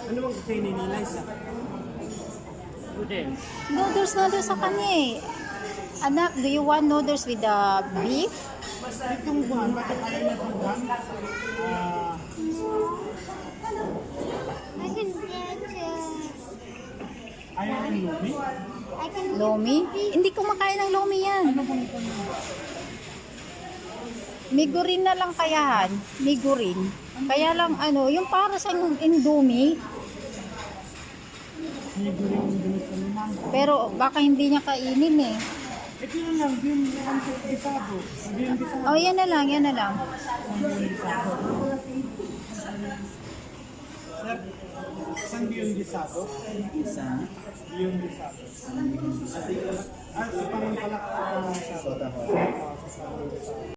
Ano bang kainin ni Liza? Noodles. Noodles sa kanya eh. Anak, do you want noodles with the beef? Itong buwan, bakit ayaw niya itong buwan? I can get Ayaw ng lumi? I can Lomi? Hindi kumakain ng lomi yan. Migurin na lang kayahan. Migurin. Kaya lang ano, yung para sa Indomie. Libre yung bilis sa limang. Pero baka hindi niya kainin eh. Ito na lang, yung bisado. Yung bisado. Oh, yan na lang, yan na lang. Yung bisado. Sir, saan yung bisado? Isa. Yung bisado. Sa pangin pala. Sa